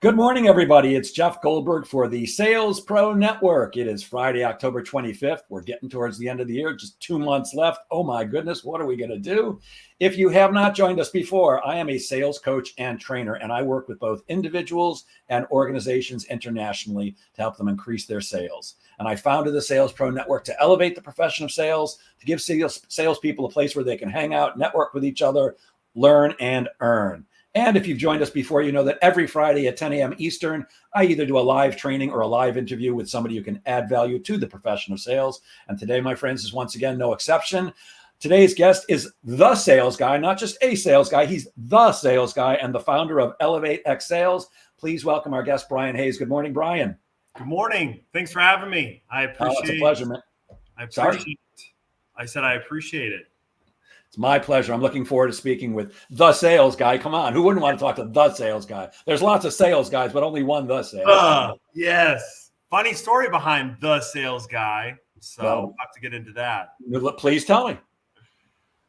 Good morning, everybody. It's Jeff Goldberg for the Sales Pro Network. It is Friday, October 25th. We're getting towards the end of the year, just 2 months left. Oh my goodness, what are we going to do? If you have not joined us before, I am a sales coach and trainer, and I work with both individuals and organizations internationally to help them increase their sales. And I founded the Sales Pro Network to elevate the profession of sales, to give salespeople a place where they can hang out, network with each other, learn, and earn. And if you've joined us before, you know that every Friday at 10 a.m. Eastern, I either do a live training or a live interview with somebody who can add value to the profession of sales. And today, my friends, is once again no exception. Today's guest is the sales guy, not just a sales guy. He's the sales guy and the founder of Elevate X Sales. Please welcome our guest, Bryan Hayes. Good morning, Bryan. Good morning. Thanks for having me. I appreciate it. It's a pleasure, man. I said I appreciate it. It's my pleasure. I'm looking forward to speaking with the sales guy. Come on. Who wouldn't want to talk to the sales guy? There's lots of sales guys, but only one the sales guy. Yes. Funny story behind the sales guy. So we'll have to get into that. Please tell me.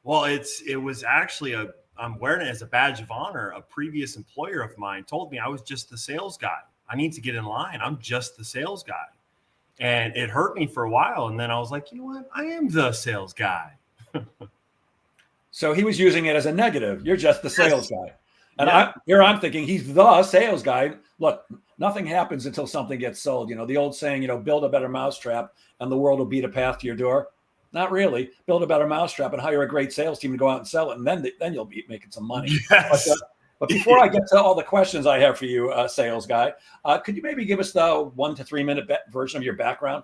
Well, it was actually I'm wearing it as a badge of honor. A previous employer of mine told me I was just the sales guy. I need to get in line. I'm just the sales guy. And it hurt me for a while. And then I was like, you know what? I am the sales guy. So he was using it as a negative. You're just the sales guy. And I'm thinking he's the sales guy. Look, nothing happens until something gets sold. You know, the old saying, build a better mousetrap and the world will beat a path to your door. Not really. Build a better mousetrap and hire a great sales team to go out and sell it. And then you'll be making some money. Yes. But before I get to all the questions I have for you, sales guy, could you maybe give us the 1 to 3 minute version of your background?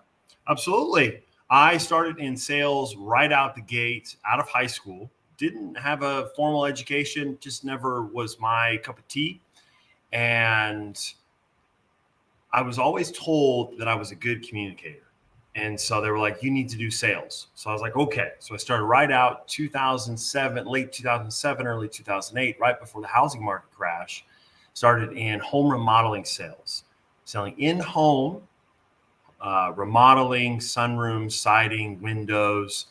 Absolutely. I started in sales right out the gate, out of high school. Didn't have a formal education, just never was my cup of tea. And I was always told that I was a good communicator. And so they were like, you need to do sales. So I was like, okay. So I started right out 2007, late 2007, early 2008, right before the housing market crash. Started in home remodeling sales, selling in-home, remodeling, sunrooms, siding, windows.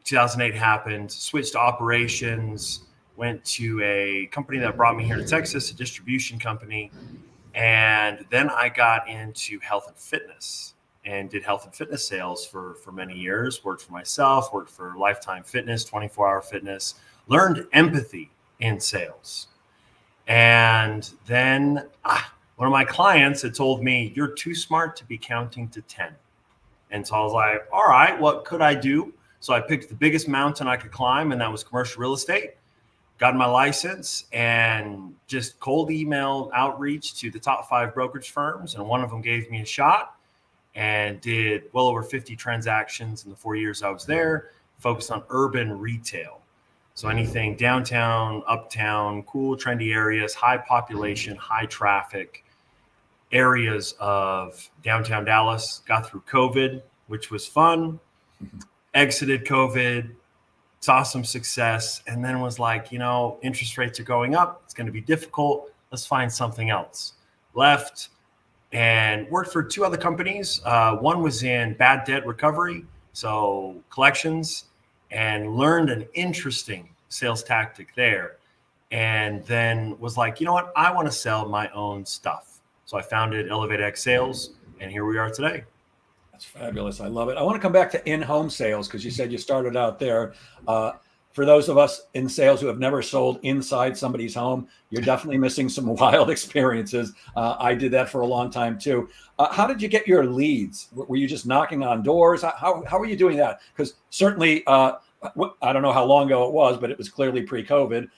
2008 happened, switched to operations, went to a company that brought me here to Texas, a distribution company. And then I got into health and fitness and did health and fitness sales for many years, worked for myself, worked for Lifetime Fitness, 24-hour fitness, learned empathy in sales. And then one of my clients had told me, you're too smart to be counting to 10. And so I was like, all right, what could I do? So I picked the biggest mountain I could climb, and that was commercial real estate. Got my license and just cold email outreach to the top 5 brokerage firms. And one of them gave me a shot and did well over 50 transactions in the 4 years I was there, focused on urban retail. So anything downtown, uptown, cool, trendy areas, high population, high traffic areas of downtown Dallas. Got through COVID, which was fun. Exited COVID, saw some success, and then was like, interest rates are going up. It's going to be difficult. Let's find something else. Left and worked for 2 other companies. One was in bad debt recovery, so collections, and learned an interesting sales tactic there. And then was like, you know what? I want to sell my own stuff. So I founded Elevate X Sales, and here we are today. That's fabulous. I love it. I want to come back to in-home sales because you said you started out there. For those of us in sales who have never sold inside somebody's home, you're definitely missing some wild experiences. I did that for a long time too. How did you get your leads? Were you just knocking on doors? How were you doing that? Because certainly, I don't know how long ago it was, but it was clearly pre-COVID.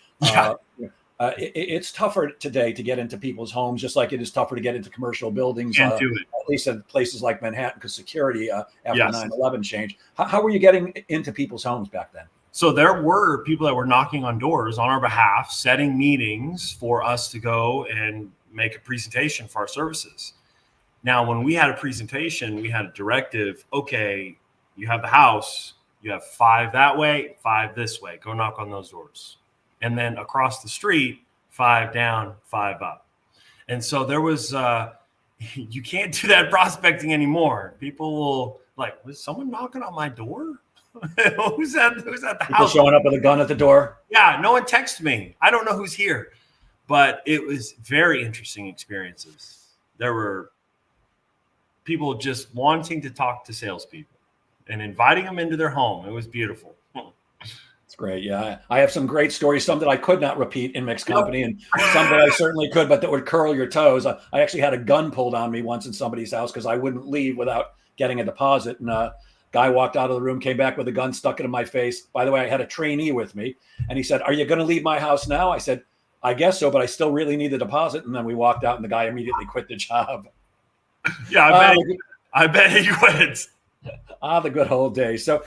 It's tougher today to get into people's homes, just like it is tougher to get into commercial buildings, Can't do it. at least in places like Manhattan, because security after 9/11 changed. How were you getting into people's homes back then? So there were people that were knocking on doors on our behalf, setting meetings for us to go and make a presentation for our services. Now, when we had a presentation, we had a directive. Okay, you have the house, you have 5 that way, 5 this way. Go knock on those doors. And then across the street, 5 down, 5 up. And so there was, you can't do that prospecting anymore. People will like, was someone knocking on my door? Who's at the house? Showing up with a gun at the door? Yeah, no one texted me. I don't know who's here. But it was very interesting experiences. There were people just wanting to talk to salespeople and inviting them into their home. It was beautiful. It's great. Yeah. I have some great stories, some that I could not repeat in mixed Yep. company and some that I certainly could, but that would curl your toes. I actually had a gun pulled on me once in somebody's house because I wouldn't leave without getting a deposit. And guy walked out of the room, came back with a gun, stuck it in my face. By the way, I had a trainee with me and he said, "Are you going to leave my house now?" I said, "I guess so, but I still really need the deposit." And then we walked out and the guy immediately quit the job. Yeah, I bet he quit. The good old days. So,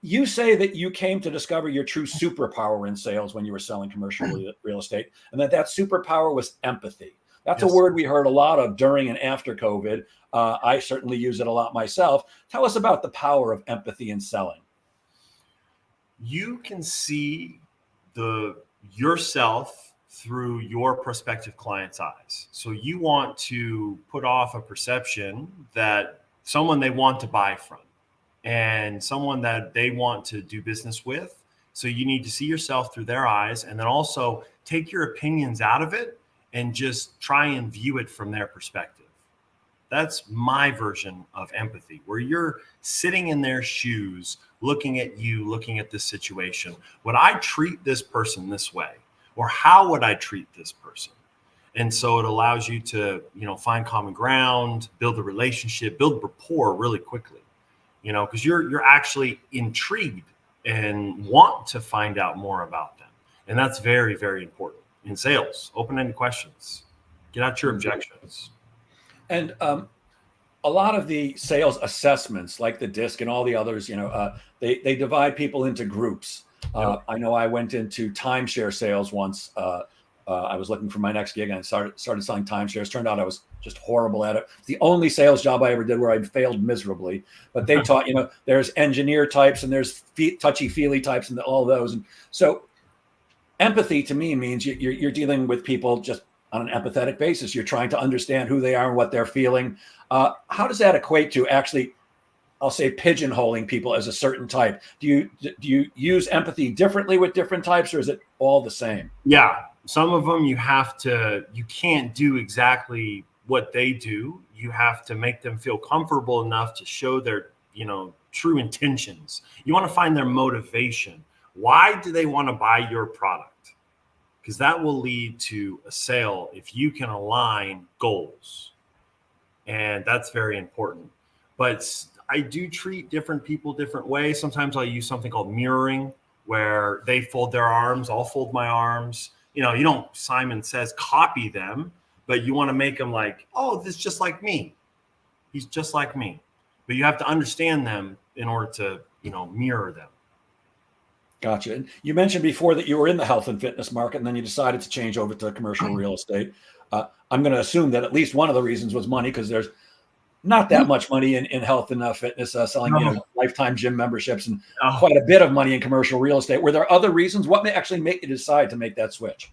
you say that you came to discover your true superpower in sales when you were selling commercial real estate, and that superpower was empathy. That's Yes. a word we heard a lot of during and after COVID. I certainly use it a lot myself. Tell us about the power of empathy in selling. You can see yourself through your prospective client's eyes. So you want to put off a perception that someone they want to buy from and someone that they want to do business with. So you need to see yourself through their eyes and then also take your opinions out of it and just try and view it from their perspective. That's my version of empathy, where you're sitting in their shoes, looking at you, looking at this situation. Would I treat this person this way? Or how would I treat this person? And so it allows you to, find common ground, build a relationship, build rapport really quickly, because you're actually intrigued and want to find out more about them. And that's very, very important in sales. Open-ended questions. Get out your objections. And a lot of the sales assessments, like the DISC and all the others, they divide people into groups. I know I went into timeshare sales once. I was looking for my next gig and I started selling timeshares. Turned out I was just horrible at it. It's the only sales job I ever did where I failed miserably. But they taught, there's engineer types and there's touchy-feely types and all those. And so empathy to me means you're dealing with people just on an empathetic basis. You're trying to understand who they are and what they're feeling. How does that equate to actually, I'll say, pigeonholing people as a certain type? Do you use empathy differently with different types, or is it all the same? Yeah. Some of them you can't do exactly what they do. You have to make them feel comfortable enough to show their, true intentions. You want to find their motivation. Why do they want to buy your product? Because that will lead to a sale if you can align goals. And that's very important. But I do treat different people different ways. Sometimes I'll use something called mirroring, where they fold their arms, I'll fold my arms. You don't, Simon Says, copy them, but you want to make them like, oh, this is just like me. He's just like me. But you have to understand them in order to, mirror them. Gotcha. And you mentioned before that you were in the health and fitness market, and then you decided to change over to commercial real estate. I'm going to assume that at least one of the reasons was money, because there's not that much money in health and fitness, selling lifetime gym memberships, and quite a bit of money in commercial real estate. Were there other reasons? What may actually make you decide to make that switch?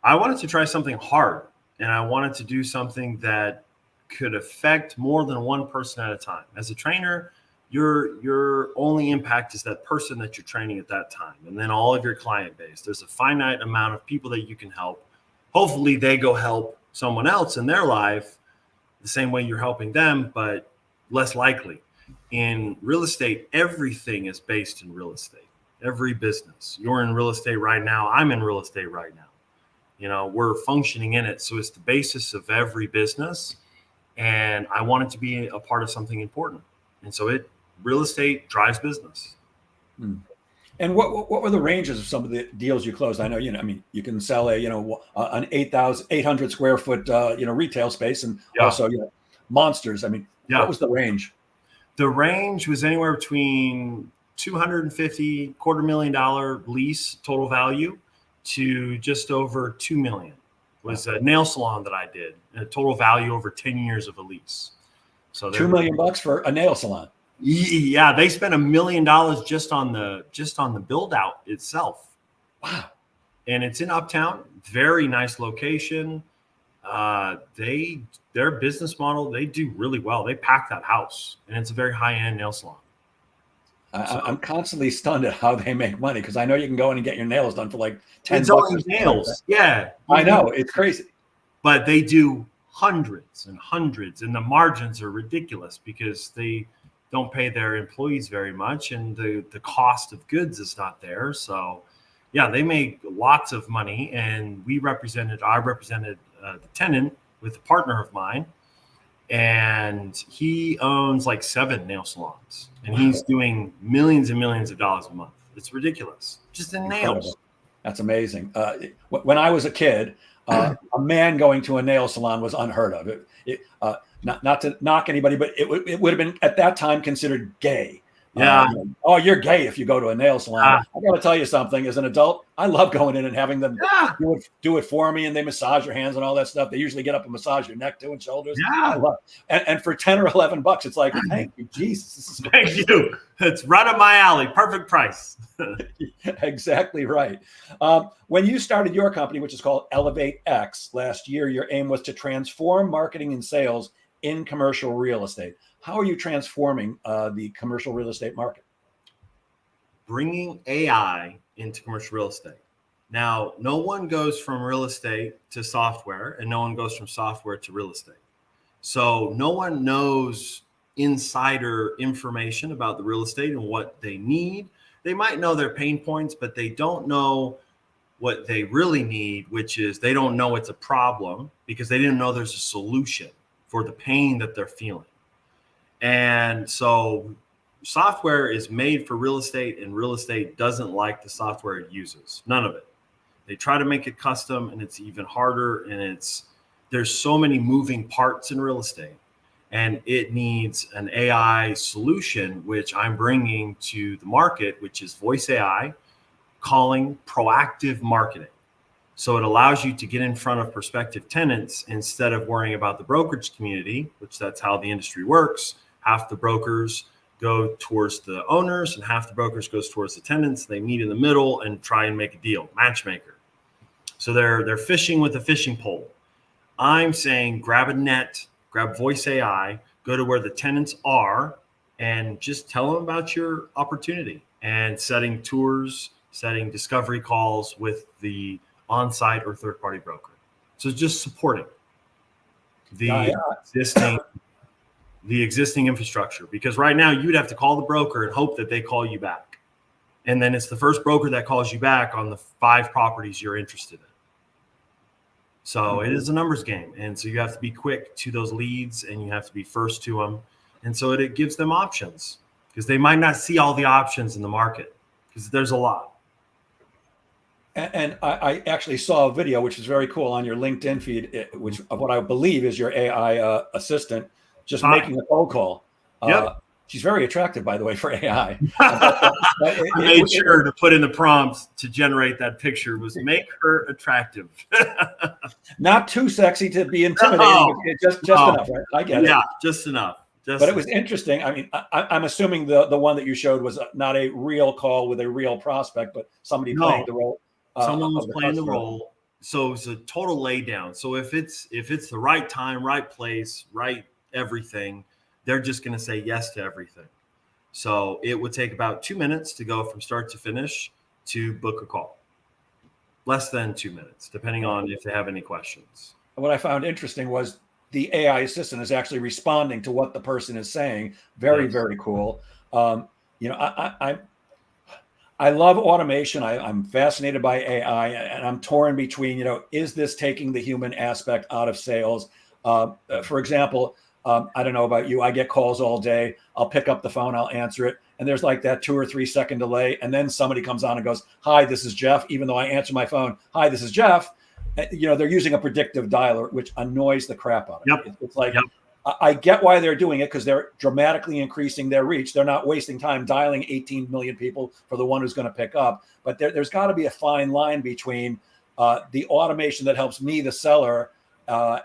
I wanted to try something hard, and I wanted to do something that could affect more than one person at a time. As a trainer, your only impact is that person that you're training at that time, and then all of your client base. There's a finite amount of people that you can help. Hopefully they go help someone else in their life the same way you're helping them, but less likely. In real estate, everything is based in real estate. Every business. You're in real estate right now. I'm in real estate right now. We're functioning in it. So it's the basis of every business. And I want it to be a part of something important. And so real estate drives business. And what were the ranges of some of the deals you closed? I know, you can sell an 800 square foot, retail space, and also, monsters. What was the range? The range was anywhere between $250,000, $250,000 lease total value to just over $2 million. Was a nail salon that I did, a total value over 10 years of a lease. So $2 million for a nail salon. Yeah, they spent $1 million just on the build out itself. Wow. And it's in Uptown, very nice location. Their business model, they do really well. They pack that house, and it's a very high-end nail salon. I'm constantly stunned at how they make money, because I know you can go in and get your nails done for like 10 It's bucks. only nails. Yeah. I know. It's crazy. But they do hundreds and hundreds, and the margins are ridiculous because they don't pay their employees very much, and the cost of goods is not there. So yeah, they make lots of money. And I represented the tenant with a partner of mine, and he owns like 7 nail salons, and he's doing millions and millions of dollars a month. It's ridiculous, just in nails. That's amazing. When I was a kid, a man going to a nail salon was unheard of. Not to knock anybody, but it would have been at that time considered gay. Yeah. Oh, you're gay if you go to a nail salon. I got to tell you something. As an adult, I love going in and having them do it for me, and they massage your hands and all that stuff. They usually get up and massage your neck too and shoulders. Yeah. I love it. And for 10 or 11 bucks, it's like, thank you, Jesus. This is Thank you. It's right up my alley. Perfect price. Exactly right. When you started your company, which is called Elevate X, last year, your aim was to transform marketing and sales in commercial real estate. How are you transforming the commercial real estate market? Bringing AI into commercial real estate. Now, no one goes from real estate to software, and no one goes from software to real estate. So no one knows insider information about the real estate and what they need. They might know their pain points, but they don't know what they really need, which is they don't know it's a problem because they didn't know there's a solution for the pain that they're feeling. And so software is made for real estate, and real estate doesn't like the software it uses. None of it. They try to make it custom, and it's even harder. And there's so many moving parts in real estate, and it needs an AI solution, which I'm bringing to the market, which is voice AI, calling proactive marketing. So it allows you to get in front of prospective tenants instead of worrying about the brokerage community, which that's how the industry works. Half the brokers go towards the owners and half the brokers goes towards the tenants. They meet in the middle and try and make a deal, matchmaker. So they're fishing with a fishing pole. I'm saying grab a net, grab voice AI, go to where the tenants are, and just tell them about your opportunity, and setting tours, setting discovery calls with the on-site or third-party broker. So just supporting the existing infrastructure, because right now you'd have to call the broker and hope that they call you back. And then it's the first broker that calls you back on the 5 properties you're interested in. So it is a numbers game. And so you have to be quick to those leads, and you have to be first to them. And so it gives them options, because they might not see all the options in the market, because there's a lot. And I actually saw a video, which is very cool, on your LinkedIn feed, which of what I believe is your AI assistant just making a cold call. Yep. She's very attractive, by the way, for AI. I made sure to put in the prompt to generate that picture was make her attractive. Not too sexy to be intimidating, just enough, right? I get it. Yeah, just enough. But it was interesting. I mean, I'm assuming the one that you showed was not a real call with a real prospect, but somebody playing the role. Someone was playing the role. So it's a total laydown. So if it's the right time, right place, right everything, they're just going to say yes to everything. So it would take about 2 minutes to go from start to finish to book a call. Less than 2 minutes, depending on if they have any questions. What I found interesting was the AI assistant is actually responding to what the person is saying. Very, very cool. I love automation. I'm fascinated by AI, and I'm torn between, is this taking the human aspect out of sales? For example, I don't know about you. I get calls all day. I'll pick up the phone, I'll answer it, and there's like that 2 or 3 second delay. And then somebody comes on and goes, "Hi, this is Jeff." Even though I answer my phone, "Hi, this is Jeff." They're using a predictive dialer, which annoys the crap out of me. It's like, I get why they're doing it, because they're dramatically increasing their reach. They're not wasting time dialing 18 million people for the one who's going to pick up. But there's got to be a fine line between the automation that helps me, the seller,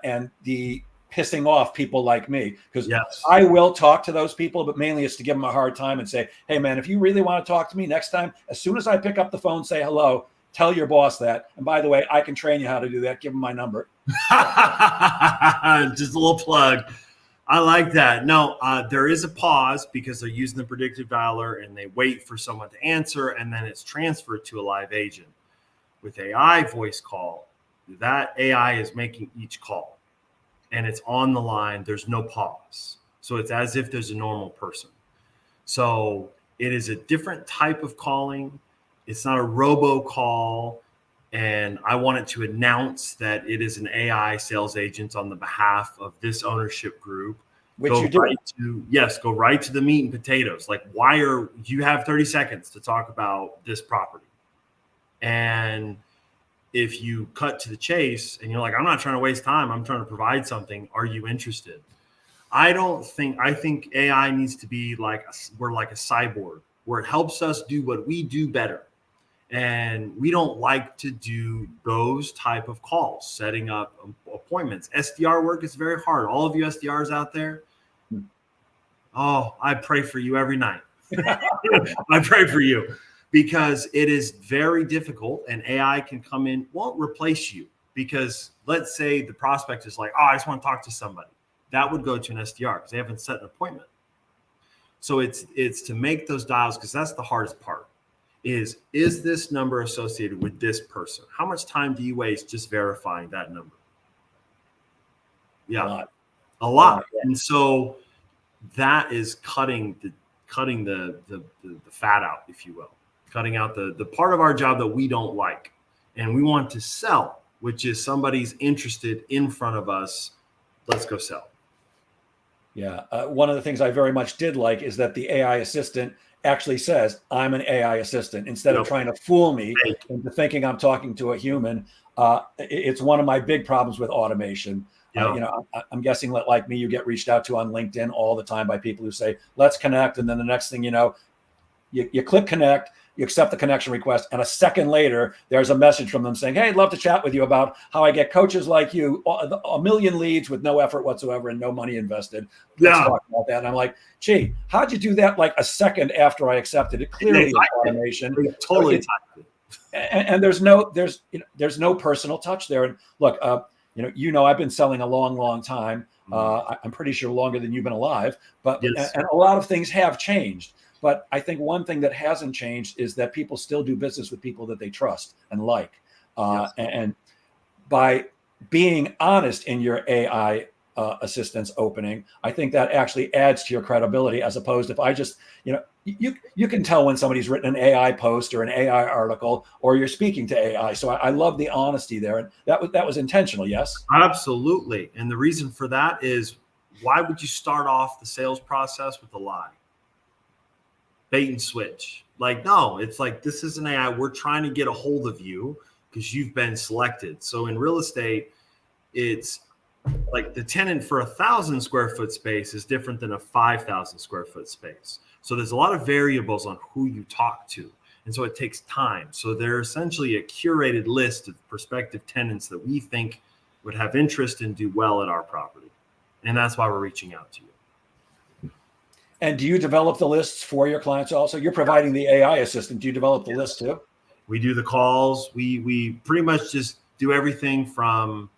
and the pissing off people like me. Because I will talk to those people, but mainly it's to give them a hard time and say, "Hey, man, if you really want to talk to me next time, as soon as I pick up the phone, say hello. Tell your boss that. And by the way, I can train you how to do that. Give them my number." Just a little plug. I like that. No, there is a pause because they're using the predictive dialer and they wait for someone to answer, and then it's transferred to a live agent. With AI voice call, that AI is making each call and it's on the line. There's no pause. So it's as if there's a normal person. So it is a different type of calling. It's not a robocall. And I wanted to announce that it is an AI sales agent on the behalf of this ownership group. Which you do. Go right to the meat and potatoes. Like, why are you have 30 seconds to talk about this property? And if you cut to the chase and you're like, I'm not trying to waste time, I'm trying to provide something. Are you interested? I think AI needs to be we're like a cyborg where it helps us do what we do better. And we don't like to do those type of calls, setting up appointments. SDR work is very hard. All of you SDRs out there, oh, I pray for you every night. I pray for you because it is very difficult, and AI can come in, won't replace you, because let's say the prospect is like, oh, I just want to talk to somebody. That would go to an SDR because they haven't set an appointment. So it's to make those dials, because that's the hardest part. Is this number associated with this person? How much time do you waste just verifying that number? Yeah, a lot. And so that is cutting the fat out, if you will, cutting out the part of our job that we don't like, and we want to sell, which is somebody's interested in front of us. Let's go sell. Yeah, one of the things I very much did like is that the AI assistant actually says, I'm an AI assistant, instead of trying to fool me into thinking I'm talking to a human. It's one of my big problems with automation. I'm guessing that, like me, you get reached out to on LinkedIn all the time by people who say, let's connect. And then the next thing you know, you click connect, you accept the connection request, and a second later, there's a message from them saying, hey, I'd love to chat with you about how I get coaches like you, a million leads with no effort whatsoever and no money invested. Let's talk about that. And I'm like, gee, how'd you do that like a second after I accepted it? Clearly, automation. Totally. And there's no personal touch there. And look, I've been selling a long time. I'm pretty sure longer than you've been alive, but yes. And a lot of things have changed. But I think one thing that hasn't changed is that people still do business with people that they trust and like. Yes. And by being honest in your AI assistance opening, I think that actually adds to your credibility, as opposed if I just, you can tell when somebody's written an AI post or an AI article, or you're speaking to AI. So I love the honesty there. And that was intentional. Yes, absolutely. And the reason for that is, why would you start off the sales process with a lie? Bait and switch. Like, no, it's like, this is an AI. We're trying to get a hold of you because you've been selected. So in real estate, it's like the tenant for 1,000 square foot space is different than a 5,000 square foot space. So there's a lot of variables on who you talk to. And so it takes time. So they're essentially a curated list of prospective tenants that we think would have interest and do well at our property. And that's why we're reaching out to you. And do you develop the lists for your clients also? You're providing the AI assistant. Do you develop the list too? We do the calls. We pretty much just do everything from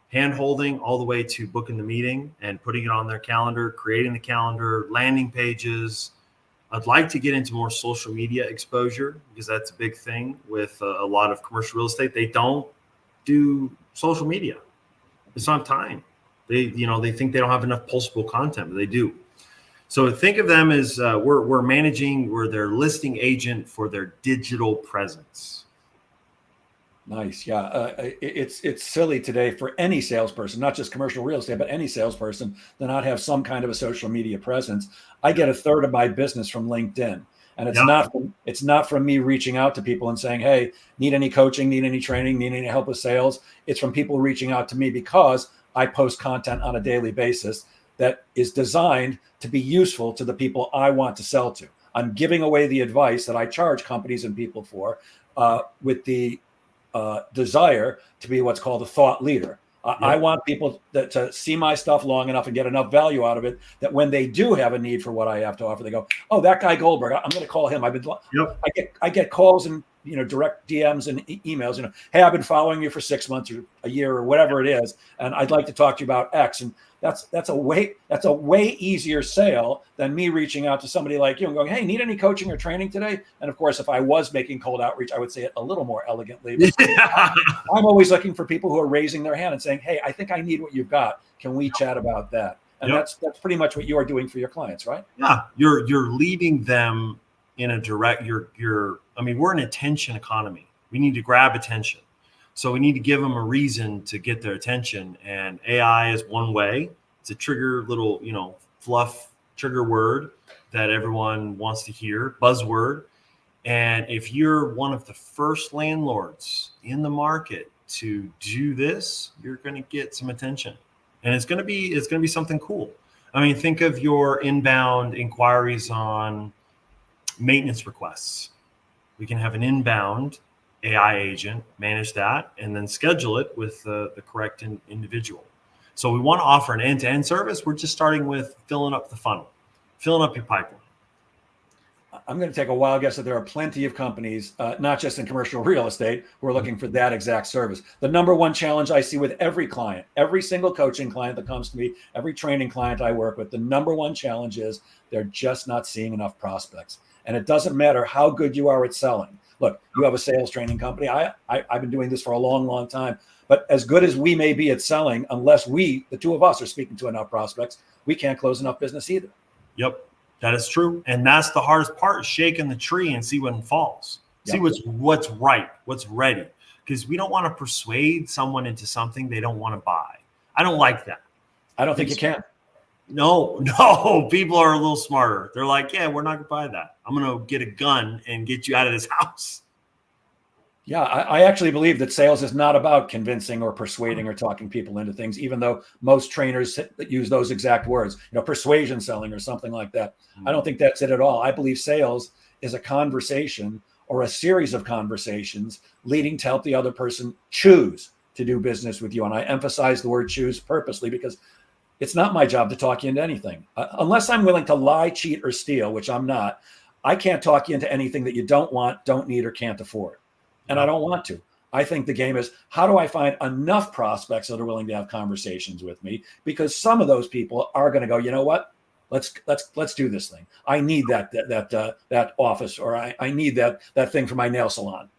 hand holding all the way to booking the meeting and putting it on their calendar, creating the calendar, landing pages. I'd like to get into more social media exposure, because that's a big thing with a lot of commercial real estate. They don't do social media. It's not time. They think they don't have enough pulsable content, but they do. So think of them as we're their listing agent for their digital presence. Nice. Yeah. It's silly today for any salesperson, not just commercial real estate, but any salesperson, to not have some kind of a social media presence. I get a third of my business from LinkedIn, and it's not from me reaching out to people and saying, hey, need any coaching, need any training, need any help with sales. It's from people reaching out to me because I post content on a daily basis that is designed to be useful to the people I want to sell to. I'm giving away the advice that I charge companies and people for, with the desire to be what's called a thought leader. I want people to see my stuff long enough and get enough value out of it that when they do have a need for what I have to offer, they go, oh, that guy Goldberg, I'm going to call him. I get calls and direct DMs and emails, hey, I've been following you for 6 months or a year or whatever it is, and I'd like to talk to you about X. And that's a way easier sale than me reaching out to somebody like you and going, hey, need any coaching or training today? And of course, if I was making cold outreach, I would say it a little more elegantly. But I'm always looking for people who are raising their hand and saying, hey, I think I need what you've got. Can we chat about that? And that's pretty much what you are doing for your clients, right? Yeah, you're leading them in a direct. We're an attention economy. We need to grab attention, so we need to give them a reason to get their attention. And AI is one way. It's a trigger, little fluff trigger word that everyone wants to hear, buzzword. And if you're one of the first landlords in the market to do this, you're going to get some attention. And it's going to be something cool. I mean, think of your inbound inquiries on maintenance requests. We can have an inbound AI agent manage that and then schedule it with the correct individual. So we want to offer an end-to-end service. We're just starting with filling up the funnel, filling up your pipeline. I'm going to take a wild guess that there are plenty of companies, not just in commercial real estate, who are looking for that exact service. The number one challenge I see with every client, every single coaching client that comes to me, every training client I work with, the number one challenge is they're just not seeing enough prospects. And it doesn't matter how good you are at selling. Look, you have a sales training company. I've been doing this for a long, long time. But as good as we may be at selling, unless the two of us, are speaking to enough prospects, we can't close enough business either. Yep. That is true. And that's the hardest part, shaking the tree and see when it falls. Yep. See what's right, what's ready. Because we don't want to persuade someone into something they don't want to buy. I don't like that. I don't think you can. No, people are a little smarter. They're like, yeah, we're not going to buy that. I'm going to get a gun and get you out of this house. Yeah, I actually believe that sales is not about convincing or persuading or talking people into things, even though most trainers use those exact words, persuasion selling or something like that. I don't think that's it at all. I believe sales is a conversation or a series of conversations leading to help the other person choose to do business with you. And I emphasize the word choose purposely because it's not my job to talk you into anything. Unless I'm willing to lie, cheat, or steal, which I'm not, I can't talk you into anything that you don't want, don't need, or can't afford. And I don't want to. I think the game is, how do I find enough prospects that are willing to have conversations with me? Because some of those people are going to go, you know what? Let's do this thing. I need that office, or I need that thing for my nail salon.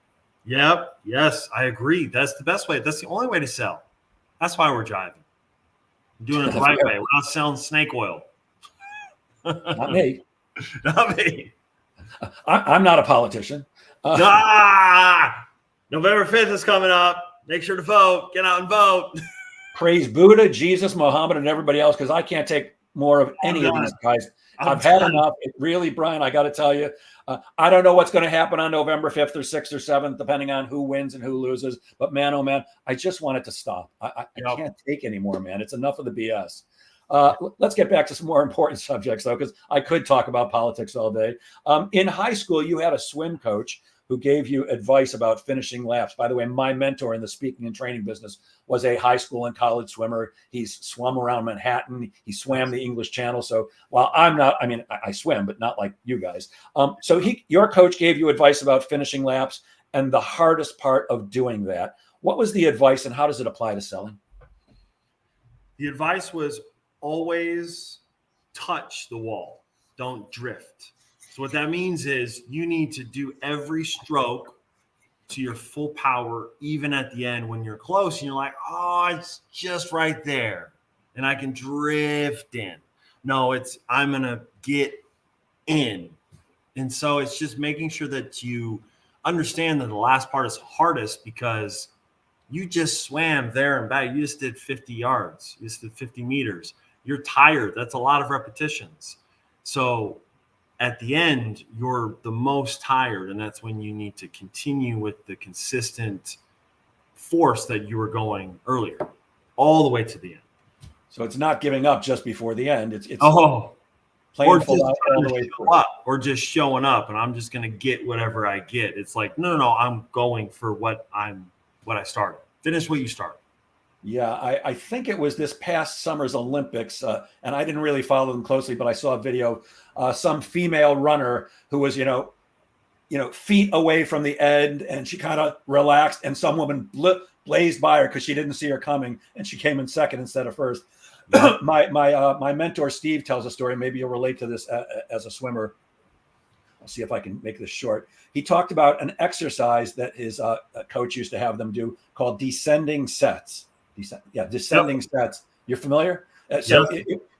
Yep. Yes, I agree. That's the best way. That's the only way to sell. That's why we're driving. Doing it the right way. We're not selling snake oil. Not me. Not me. I'm not a politician. November 5th is coming up. Make sure to vote. Get out and vote. Praise Buddha, Jesus, Muhammad, and everybody else, because I can't take more of any of these guys. I've had enough. Really, Brian, I got to tell you, I don't know what's going to happen on November 5th or 6th or 7th, depending on who wins and who loses. But man, oh man, I just want it to stop. I can't take anymore, man. It's enough of the BS. Let's get back to some more important subjects, though, because I could talk about politics all day. In high school, you had a swim coach who gave you advice about finishing laps. By the way, my mentor in the speaking and training business was a high school and college swimmer. He's swum around Manhattan. He swam the English Channel. So while I'm not, I swim, but not like you guys. Your coach gave you advice about finishing laps and the hardest part of doing that. What was the advice and how does it apply to selling? The advice was always touch the wall. Don't drift. So what that means is you need to do every stroke to your full power, even at the end when you're close and you're like, oh, it's just right there. And I can drift in. No, I'm going to get in. And so it's just making sure that you understand that the last part is hardest because you just swam there and back. You just did 50 yards. You just did 50 meters. You're tired. That's a lot of repetitions. So at the end, you're the most tired, and that's when you need to continue with the consistent force that you were going earlier, all the way to the end. So it's not giving up just before the end. It's playing full out all the way through. Or just showing up, and I'm just going to get whatever I get. It's like, no, I'm going for what I started. Finish what you started. Yeah, I think it was this past summer's Olympics, and I didn't really follow them closely, but I saw a video, some female runner who was, feet away from the end, and she kind of relaxed, and some woman blazed by her because she didn't see her coming, and she came in second instead of first. Yeah. my mentor Steve tells a story. Maybe you'll relate to this as a swimmer. I'll see if I can make this short. He talked about an exercise that his coach used to have them do called descending sets. Descending sets. You're familiar?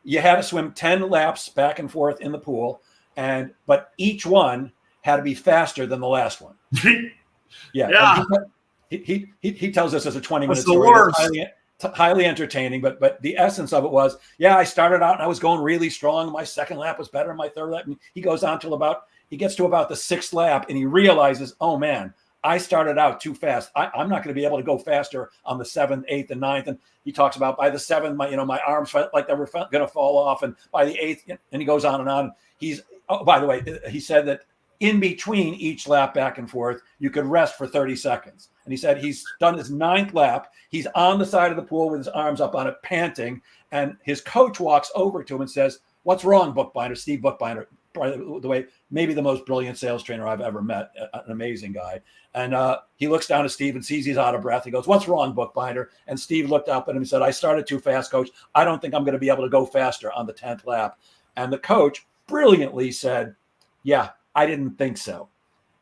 You had to swim 10 laps back and forth in the pool, but each one had to be faster than the last one. Yeah. He tells us as a 20-minute story. It's highly entertaining, but the essence of it was, I started out and I was going really strong. My second lap was better than my third lap. And he goes on till he gets to about the sixth lap, and he realizes, oh man, I started out too fast. I'm not going to be able to go faster on the 7th, 8th, and 9th. And he talks about by the 7th, my arms felt like they were going to fall off. And by the 8th, and he goes on and on. By the way, he said that in between each lap back and forth, you could rest for 30 seconds. And he said he's done his 9th lap. He's on the side of the pool with his arms up on it, panting. And his coach walks over to him and says, "What's wrong, Bookbinder?" Steve Bookbinder, by the way, maybe the most brilliant sales trainer I've ever met, an amazing guy. And he looks down at Steve and sees he's out of breath. He goes, "What's wrong, Bookbinder?" And Steve looked up at him and said, "I started too fast, coach. I don't think I'm going to be able to go faster on the 10th lap." And the coach brilliantly said, "Yeah, I didn't think so."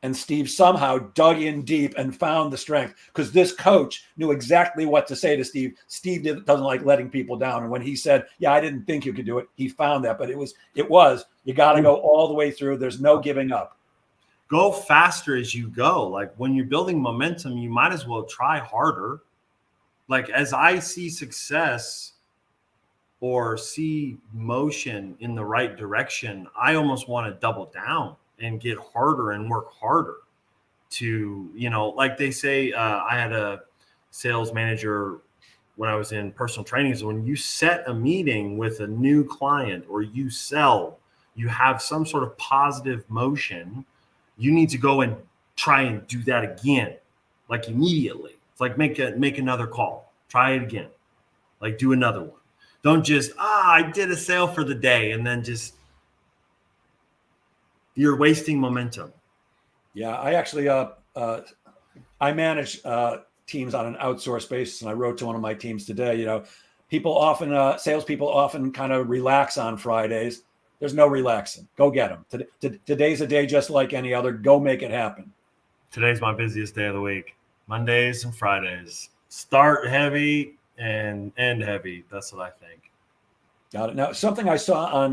And Steve somehow dug in deep and found the strength, because this coach knew exactly what to say to Steve. Steve doesn't like letting people down. And when he said, I didn't think you could do it, he found that. But it was, you got to go all the way through. There's no giving up. Go faster as you go. Like when you're building momentum, you might as well try harder. Like as I see success or see motion in the right direction, I almost want to double down and get harder and work harder to, like they say, I had a sales manager when I was in personal training. So when you set a meeting with a new client or you sell, you have some sort of positive motion. You need to go and try and do that again, like immediately. It's like make another call, try it again, like do another one. Don't just, I did a sale for the day and then just, you're wasting momentum. Yeah, I actually, I manage teams on an outsourced basis, and I wrote to one of my teams today. Salespeople often kind of relax on Fridays. There's no relaxing. Go get them. Today's a day just like any other. Go make it happen. Today's my busiest day of the week. Mondays and Fridays. Start heavy and end heavy. That's what I think. Got it. Now, something I saw on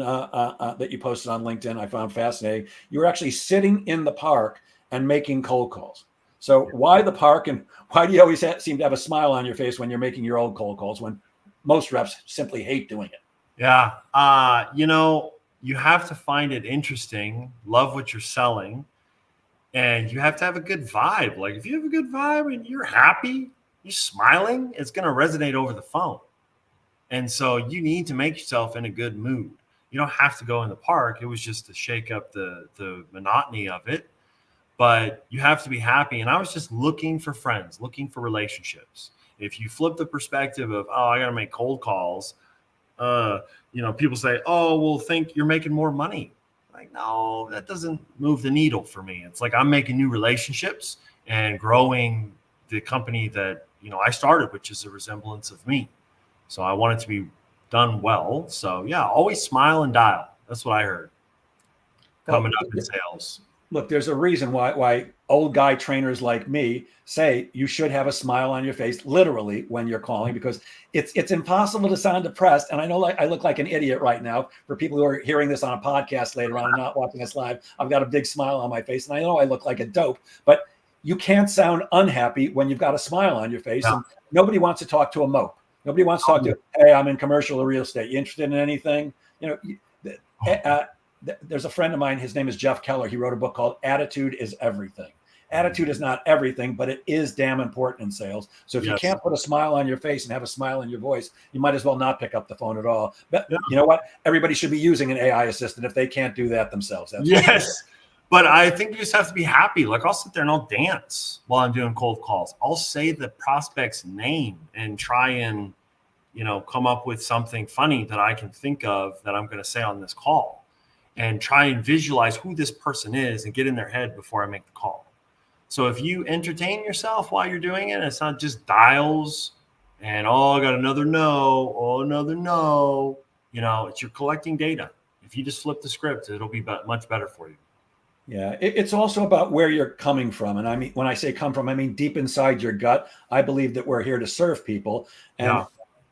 that you posted on LinkedIn, I found fascinating. You were actually sitting in the park and making cold calls. So why the park, and why do you always seem to have a smile on your face when you're making your old cold calls when most reps simply hate doing it? Yeah. You have to find it interesting, love what you're selling, and you have to have a good vibe. Like if you have a good vibe and you're happy, you're smiling, it's going to resonate over the phone. And so you need to make yourself in a good mood. You don't have to go in the park. It was just to shake up the monotony of it. But you have to be happy. And I was just looking for friends, looking for relationships. If you flip the perspective of, I got to make cold calls, people say, think you're making more money. Like, no, that doesn't move the needle for me. It's like I'm making new relationships and growing the company that, I started, which is a resemblance of me. So I want it to be done well. So always smile and dial. That's what I heard coming up in sales. Look, there's a reason why old guy trainers like me say you should have a smile on your face, literally, when you're calling, because it's impossible to sound depressed. And I know I look like an idiot right now. For people who are hearing this on a podcast later on and not watching us live, I've got a big smile on my face, and I know I look like a dope. But you can't sound unhappy when you've got a smile on your face. Yeah. And nobody wants to talk to a mope. Nobody wants to talk to, hey, I'm in commercial or real estate. You interested in anything? There's a friend of mine. His name is Jeff Keller. He wrote a book called Attitude is Everything. Attitude is not everything, but it is damn important in sales. So if you can't put a smile on your face and have a smile in your voice, you might as well not pick up the phone at all. But you know what? Everybody should be using an AI assistant if they can't do that themselves. That's But I think you just have to be happy. Like I'll sit there and I'll dance while I'm doing cold calls. I'll say the prospect's name and try and, come up with something funny that I can think of that I'm going to say on this call. and try and visualize who this person is and get in their head before I make the call. So if you entertain yourself while you're doing it, it's not just dials and, oh, I got another no, oh, another no. It's you're collecting data. If you just flip the script, it'll be much better for you. Yeah, it's also about where you're coming from. And I mean, when I say come from, I mean deep inside your gut. I believe that we're here to serve people. And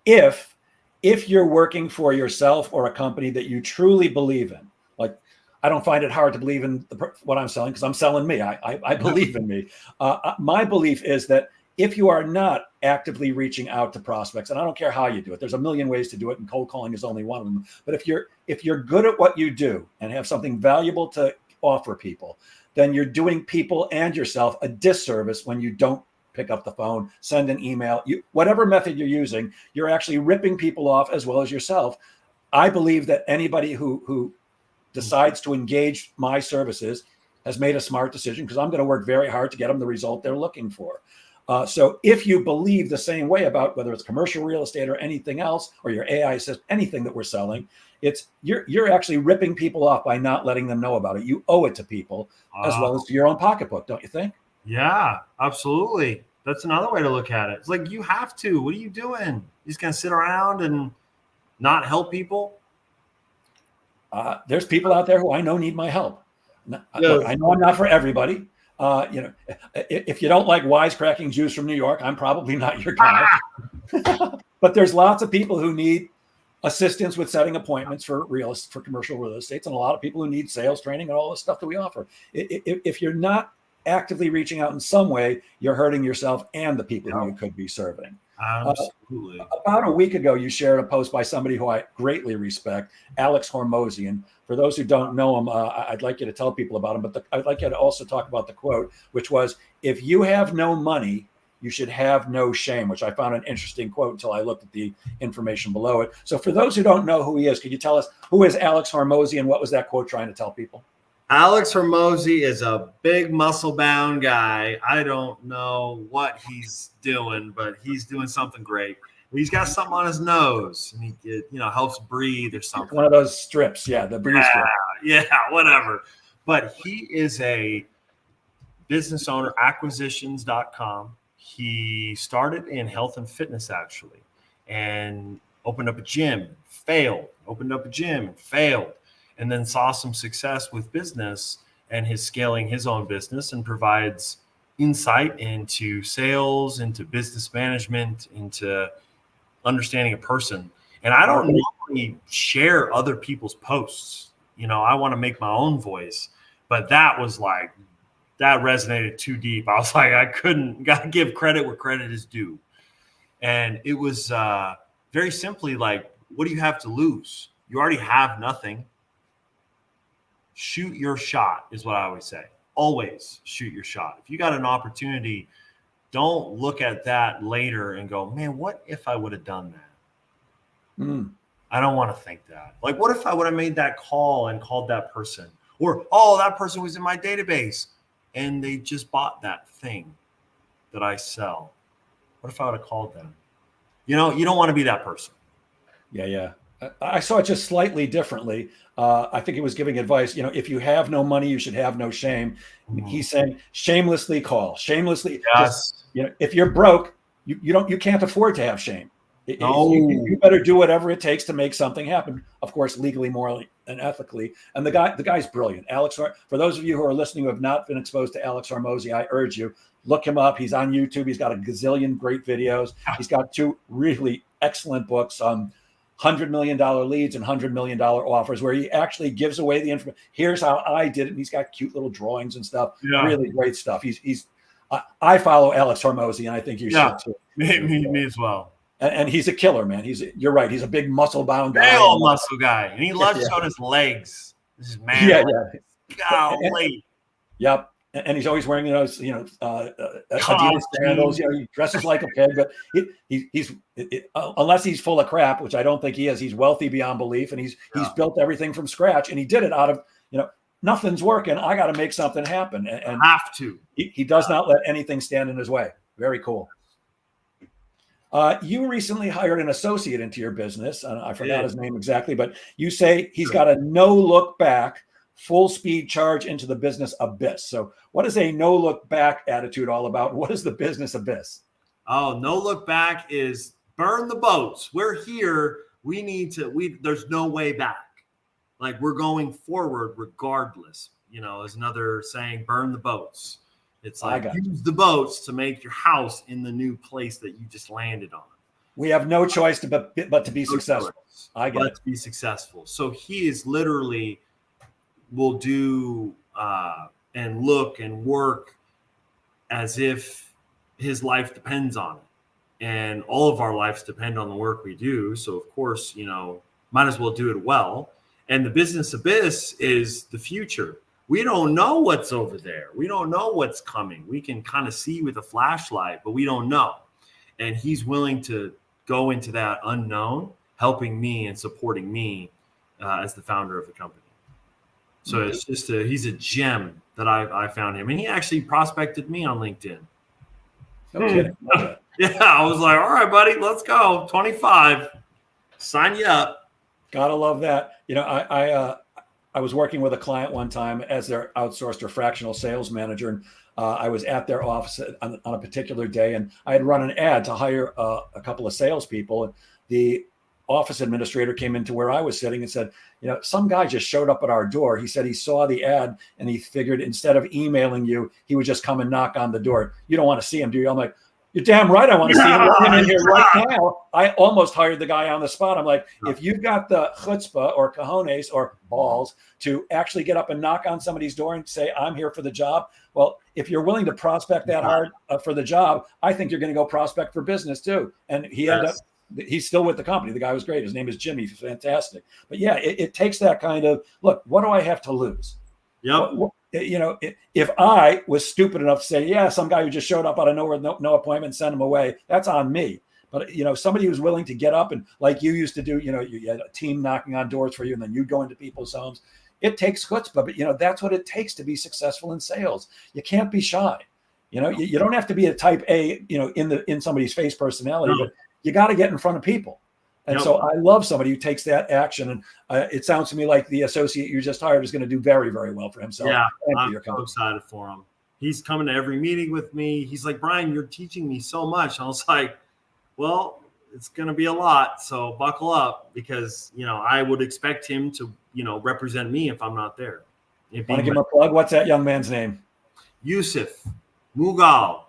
if you're working for yourself or a company that you truly believe in, like, I don't find it hard to believe in what I'm selling, because I'm selling me. I believe in me. My belief is that if you are not actively reaching out to prospects, and I don't care how you do it, there's a million ways to do it, and cold calling is only one of them. But if you're good at what you do and have something valuable to offer people, then you're doing people and yourself a disservice when you don't pick up the phone, send an email, whatever method you're using, you're actually ripping people off as well as yourself. I believe that anybody who decides to engage my services has made a smart decision, because I'm going to work very hard to get them the result they're looking for. So if you believe the same way about whether it's commercial real estate or anything else, or your AI system, anything that we're selling, you're actually ripping people off by not letting them know about it. You owe it to people as well as to your own pocketbook, don't you think? Yeah, absolutely. That's another way to look at it. It's like, you have to. What are you doing? You just gonna sit around and not help people? There's people out there who I know need my help. Look, I know I'm not for everybody. If you don't like wisecracking Jews from New York, I'm probably not your guy. But there's lots of people who need assistance with setting appointments for commercial real estate, and a lot of people who need sales training and all the stuff that we offer. If you're not actively reaching out in some way, you're hurting yourself and the people who you could be serving. Absolutely. About a week ago, you shared a post by somebody who I greatly respect, Alex Hormozy. And for those who don't know him, I'd like you to tell people about him, but I'd like you to also talk about the quote, which was, "If you have no money, you should have no shame," which I found an interesting quote until I looked at the information below it. So for those who don't know who he is, could you tell us who is Alex Hormozy and what was that quote trying to tell people? Alex Hormozy is a big muscle-bound guy. I don't know what he's doing, but he's doing something great. He's got something on his nose, and he helps breathe or something. One of those strips, the breathe strip. Yeah, whatever. But he is a business owner, acquisitions.com. He started in health and fitness, actually, and opened up a gym, failed, opened up a gym, and failed, and then saw some success with business and his scaling his own business, and provides insight into sales, into business management, into understanding a person. And I don't normally share other people's posts. I want to make my own voice, but that resonated too deep. I was like, got to give credit where credit is due. And it was very simply like, what do you have to lose? You already have nothing. Shoot your shot is what I always say. Always shoot your shot. If you got an opportunity, don't look at that later and go, man, what if I would have done that? I don't want to think that. Like, what if I would have made that call and called that person? Or, oh, that person was in my database and they just bought that thing that I sell. What if I would have called them? You don't want to be that person. Yeah. I saw it just slightly differently. I think he was giving advice. if you have no money, you should have no shame. He's saying shamelessly call, shamelessly. Yes. If you're broke, you can't afford to have shame. No. You better do whatever it takes to make something happen. Of course, legally, morally, and ethically. And the guy's brilliant. Alex, for those of you who are listening who have not been exposed to Alex Hormozy, I urge you, look him up. He's on YouTube. He's got a gazillion great videos. He's got 2 really excellent books on $100 million leads and $100 million offers, where he actually gives away the information. Here's how I did it. And he's got cute little drawings and stuff. Yeah. Really great stuff. I follow Alex Hormozy, and I think you should too. Me as well. And he's a killer, man. You're right. He's a big muscle-bound guy. Real muscle guy, and he loves showing his legs. This is man. Yeah. Yep. And he's always wearing, Adidas sandals. He dresses like a pig, but he's unless he's full of crap, which I don't think he is. He's wealthy beyond belief, and he's built everything from scratch, and he did it out of nothing's working. I got to make something happen, and have to. He does not let anything stand in his way. Very cool. You recently hired an associate into your business. I forgot his name exactly, but you say he's got a no look back, full speed charge into the business abyss. So what is a no look back attitude all about? What is the business abyss? Oh, no look back is burn the boats. We're here. There's no way back. Like, we're going forward regardless. Is another saying, burn the boats. It's like, use the boats to make your house in the new place that you just landed on. We have no choice but to be successful. I get it. To be successful. So he is literally will do and look and work as if his life depends on it. And all of our lives depend on the work we do. So, of course, might as well do it well. And the business abyss is the future. We don't know what's over there. We don't know what's coming. We can kind of see with a flashlight, but we don't know. And he's willing to go into that unknown, helping me and supporting me as the founder of the company. So it's just he's a gem that I found him. And he actually prospected me on LinkedIn. No kidding. Yeah, I was like, all right, buddy, let's go. 25. Sign you up. Gotta love that. I was working with a client one time as their outsourced or fractional sales manager, and I was at their office on a particular day, and I had run an ad to hire a couple of salespeople. And the office administrator came into where I was sitting and said, some guy just showed up at our door. He said he saw the ad and he figured instead of emailing you, he would just come and knock on the door. You don't want to see him, do you? I'm like, you're damn right I want to see him. Let him in here right now. I almost hired the guy on the spot. I'm like, if you've got the chutzpah or cojones or balls to actually get up and knock on somebody's door and say, I'm here for the job. Well, if you're willing to prospect that hard for the job, I think you're going to go prospect for business too. And he ended up, he's still with the company. The guy was great. His name is Jimmy. He's fantastic. But yeah, it takes that kind of, look, what do I have to lose? Yep. If I was stupid enough to say, yeah, some guy who just showed up out of nowhere, no appointment, send him away, that's on me. But, somebody who's willing to get up and like you used to do, you had a team knocking on doors for you and then you go into people's homes. It takes chutzpah, but, that's what it takes to be successful in sales. You can't be shy. You don't have to be a type A, in somebody's face personality, but you got to get in front of people. And so I love somebody who takes that action. And it sounds to me like the associate you just hired is going to do very, very well for himself. Yeah, I'm so excited for him. He's coming to every meeting with me. He's like, Bryan, you're teaching me so much. And I was like, well, it's going to be a lot. So buckle up because, I would expect him to, represent me if I'm not there. Want to give him a plug? What's that young man's name? Yusuf Mughal.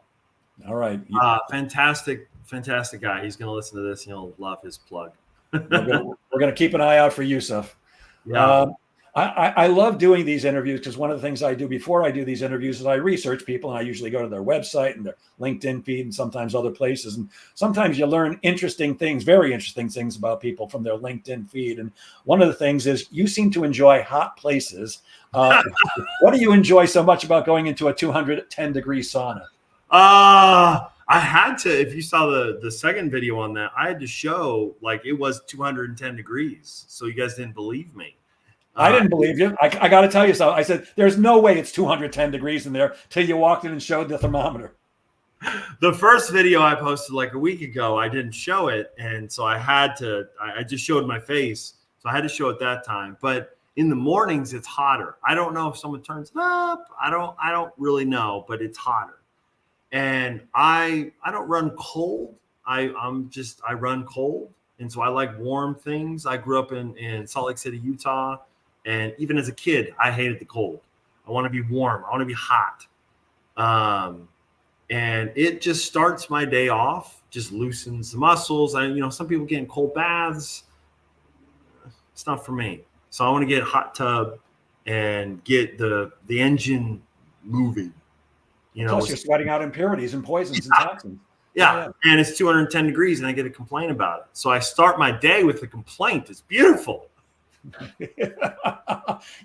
All right. Fantastic guy. He's going to listen to this and he'll love his plug. We're going to keep an eye out for Yusuf. Yeah. I love doing these interviews because one of the things I do before I do these interviews is I research people, and I usually go to their website and their LinkedIn feed and sometimes other places. And sometimes you learn very interesting things about people from their LinkedIn feed. And one of the things is you seem to enjoy hot places. What do you enjoy so much about going into a 210-degree sauna? I had to, if you saw the second video on that, I had to show like it was 210 degrees. So you guys didn't believe me. I didn't believe you. I got to tell you something. I said, there's no way it's 210 degrees in there till you walked in and showed the thermometer. The first video I posted like a week ago, I didn't show it. And so I just showed my face. So I had to show it that time. But in the mornings, it's hotter. I don't know if someone turns it up. I don't really know, but it's hotter. And I don't run cold. I run cold. And so I like warm things. I grew up in Salt Lake City, Utah. And even as a kid, I hated the cold. I want to be warm. I want to be hot. And it just starts my day off, just loosens the muscles. Some people get in cold baths. It's not for me. So I want to get a hot tub and get the engine moving. Plus you're sweating out impurities and poisons and toxins. Yeah. And it's 210 degrees and I get to complain about it. So I start my day with a complaint. It's beautiful.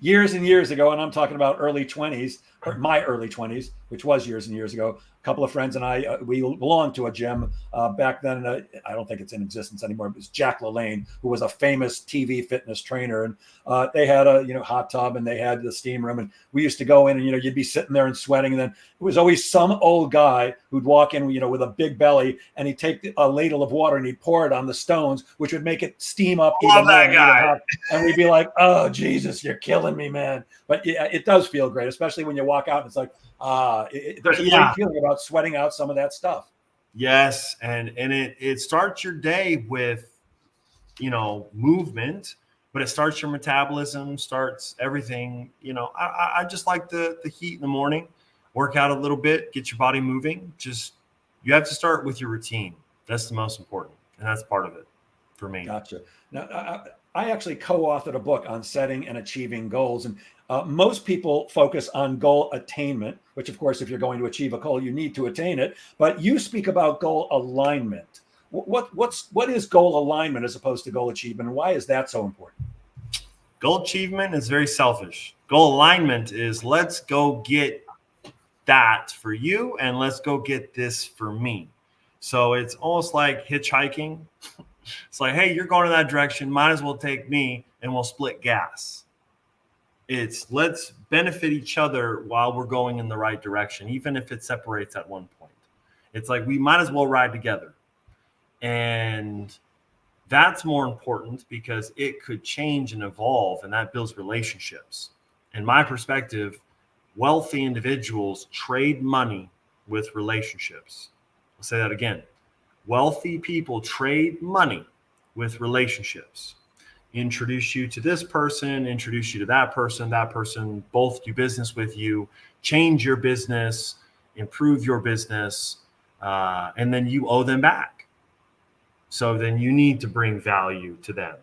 Years and years ago, and I'm talking about early 20s, or my early 20s, which was years and years ago, couple of friends and I, we belonged to a gym back then. I don't think it's in existence anymore. It was Jack LaLanne, who was a famous TV fitness trainer. And they had a, hot tub, and they had the steam room. And we used to go in, and, you'd be sitting there and sweating. And then it was always some old guy who'd walk in, with a big belly, and he'd take a ladle of water and he'd pour it on the stones, which would make it steam up even more. That guy. And we'd be like, oh, Jesus, you're killing me, man. But yeah, it does feel great, especially when you walk out and it's like, there's a great feeling about sweating out some of that stuff. Yes. And it starts your day with, movement, but it starts your metabolism, starts everything. I just like the heat in the morning, work out a little bit, get your body moving. You have to start with your routine. That's the most important. And that's part of it for me. Gotcha. Now, I actually co-authored a book on setting and achieving goals. And most people focus on goal attainment, which, of course, if you're going to achieve a goal, you need to attain it. But you speak about goal alignment. What is goal alignment as opposed to goal achievement? And why is that so important? Goal achievement is very selfish. Goal alignment is let's go get that for you, and let's go get this for me. So it's almost like hitchhiking. It's like, hey, you're going in that direction, might as well take me, and we'll split gas. It's let's benefit each other while we're going in the right direction, even if it separates at one point. It's like we might as well ride together. And that's more important because it could change and evolve, and that builds relationships. In my perspective, wealthy individuals trade money with relationships. I'll say that again. Wealthy people trade money with relationships. Introduce you to this person, introduce you to that person, both do business with you, change your business, improve your business, and then you owe them back. So then you need to bring value to them.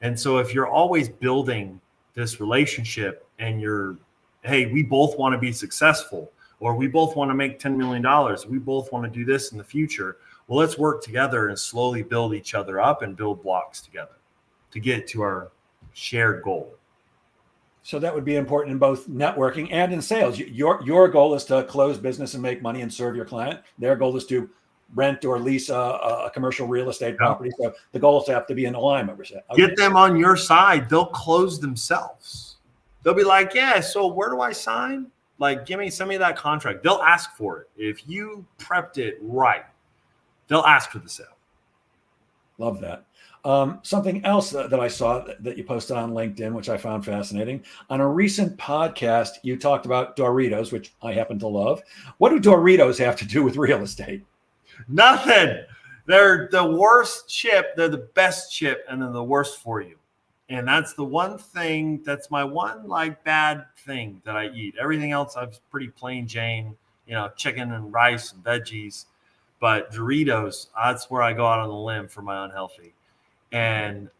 And so if you're always building this relationship and hey, we both want to be successful, or we both want to make $10 million. We both want to do this in the future. Well, let's work together and slowly build each other up and build blocks together to get to our shared goal. So that would be important in both networking and in sales. Your goal is to close business and make money and serve your client. Their goal is to rent or lease a commercial real estate property. So the goals have to be in alignment. Okay. Get them on your side. They'll close themselves. They'll be like, yeah, so where do I sign? Like, send me that contract. They'll ask for it. If you prepped it right, they'll ask for the sale. Love that. Something else that I saw that you posted on LinkedIn, which I found fascinating. On a recent podcast, you talked about Doritos, which I happen to love. What do Doritos have to do with real estate? Nothing. They're the worst chip. They're the best chip, and they're the worst for you. And that's the one thing, that's my one bad thing that I eat. Everything else, I'm pretty plain Jane, chicken and rice and veggies. But Doritos, that's where I go out on the limb for my unhealthy. And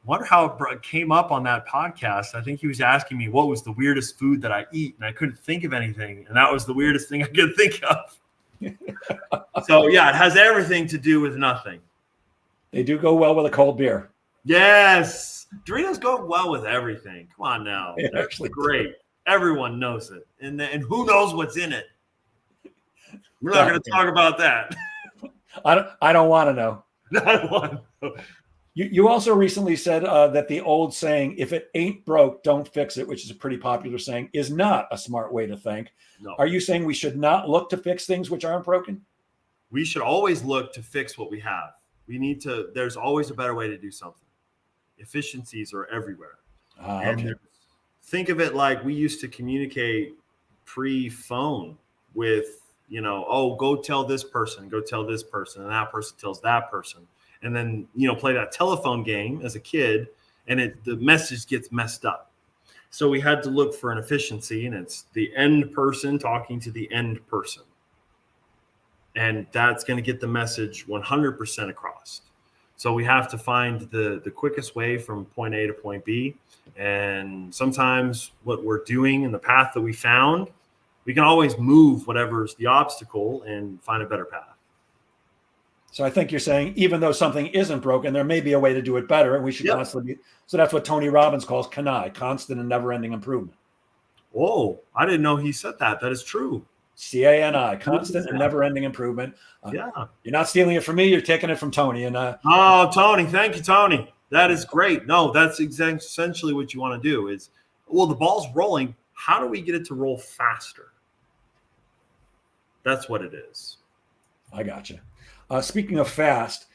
wonder how it came up on that podcast. I think he was asking me what was the weirdest food that I eat. And I couldn't think of anything. And that was the weirdest thing I could think of. So, yeah, it has everything to do with nothing. They do go well with a cold beer. Yes. Doritos go well with everything. Come on now. They're actually great. Everyone knows it. And who knows what's in it? We're not going to talk about that. I don't want to know. I don't want to know. You also recently said that the old saying, if it ain't broke, don't fix it, which is a pretty popular saying, is not a smart way to think. No. Are you saying we should not look to fix things which aren't broken? We should always look to fix what we have. There's always a better way to do something. Efficiencies are everywhere. Okay. Think of it like we used to communicate pre-phone with, go tell this person, and that person tells that person. And then, play that telephone game as a kid, and the message gets messed up. So we had to look for an efficiency, and it's the end person talking to the end person. And that's going to get the message 100% across. So we have to find the quickest way from point A to point B. And sometimes what we're doing in the path that we found, we can always move whatever's the obstacle and find a better path. So I think you're saying, even though something isn't broken, there may be a way to do it better. And we should constantly be. So that's what Tony Robbins calls CANI, constant and never ending improvement. Oh, I didn't know he said that. That is true. CANI, constant and never-ending improvement. Yeah. You're not stealing it from me. You're taking it from Tony. And oh, Tony, thank you, Tony. That is great. No, that's essentially what you want to do is, well, the ball's rolling. How do we get it to roll faster? That's what it is. I gotcha. Speaking of fast,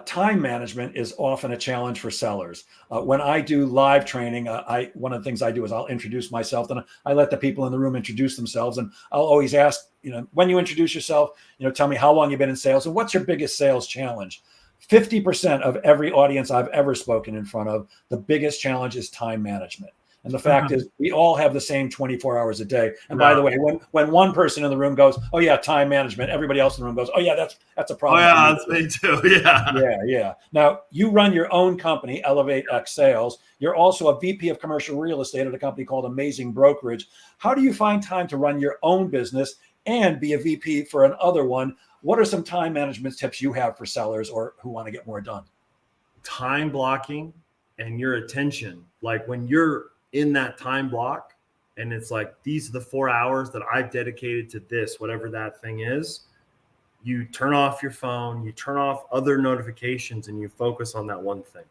time management is often a challenge for sellers. When I do live training, one of the things I do is I'll introduce myself, and I let the people in the room introduce themselves. And I'll always ask, when you introduce yourself, tell me how long you've been in sales and what's your biggest sales challenge. 50% of every audience I've ever spoken in front of, the biggest challenge is time management. And the fact is, we all have the same 24 hours a day. And by the way, when one person in the room goes, "Oh yeah, time management," everybody else in the room goes, "Oh yeah, that's a problem." Oh yeah, that's me too. Yeah. Yeah. Now you run your own company, Elevate X Sales. You're also a VP of commercial real estate at a company called Amazing Brokerage. How do you find time to run your own business and be a VP for another one? What are some time management tips you have for sellers or who want to get more done? Time blocking and your attention. Like when you're in that time block and it's like, these are the 4 hours that I've dedicated to this, whatever that thing is, you turn off your phone, you turn off other notifications, and you focus on that one thing